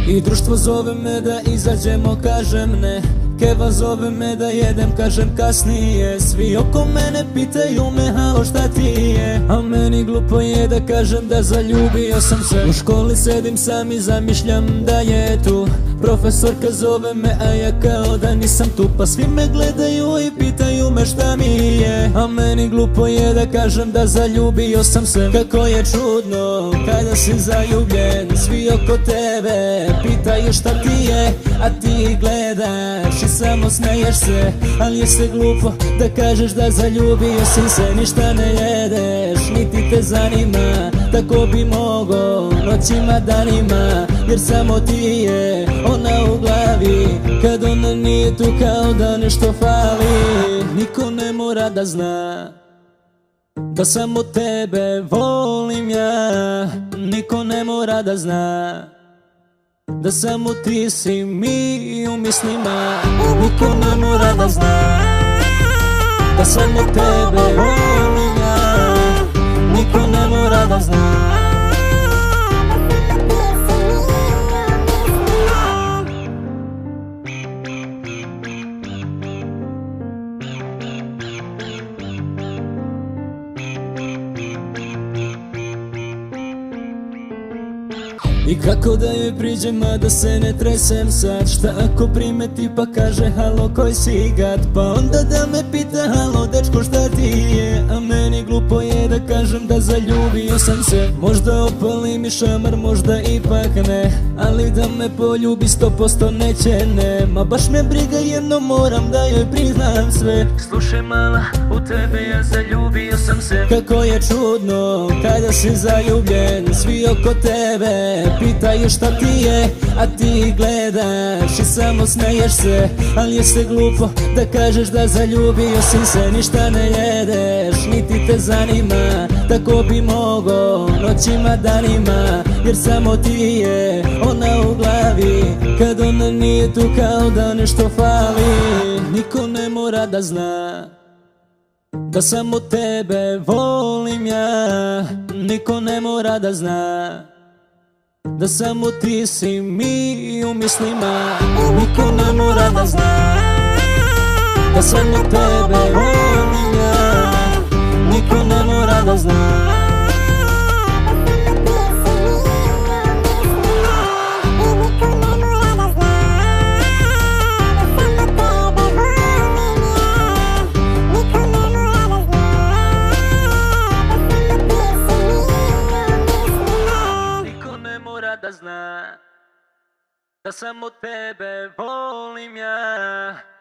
I društvo zove me da izađemo, kažem ne. Keva zove me da jedem, kažem kasnije. Svi oko mene pitaju me halo šta ti je, a meni glupo je da kažem da zaljubio sam se. U školi sedim sam i zamišljam da je tu profesorka, zove me a ja kao da nisam tu. Pa svi me gledaju i pitaju me šta mi je, a meni glupo je da kažem da zaljubio sam se. Kako je čudno kada si zaljubljen, svi oko tebe pitaju šta ti je, a ti gledaš i samo smeješ se. Ali je se glupo da kažeš da zaljubio si se. Ništa ne jedeš, niti te zanima, tako bi mogo noćima, danima, jer samo ti je ona u glavi. Kad ona nije tu kao da nešto fali. Niko ne mora da zna da samo tebe volim ja. Niko ne mora da zna da samo ti si mi u mislima. Niko ne mora da zna da samo tebe volim ja. Niko ne mora da zna. I kako da joj priđem, a da se ne tresem sad? Šta ako primeti pa kaže halo koji si gad? Pa onda da me pita halo dečko šta ti je, a meni glupo je da kažem da zaljubio sam se. Možda opali mi šamar, možda ipak ne, ali da me poljubi 100% neće ne. Ma baš me briga, jedno moram da joj priznam sve. Slušaj mala, u tebe ja zaljubio sam se. Kako je čudno kada si zaljubljen, svi oko tebe pitaju šta ti je, a ti gledaš i samo smeješ se. Ali je se glupo da kažeš da zaljubio si se. Ništa ne jedeš, niti te zanima, tako bi mogo noćima, danima, jer samo ti je ona u glavi. Kad ona nije tu kao da nešto fali. Niko ne mora da zna da samo tebe volim ja. Niko ne mora da zna da samo ti si mi u mislima. Niko ne mora da zna da samo tebe volim ja. Niko ne mora da zna. Da zna da samo tebe volim ja.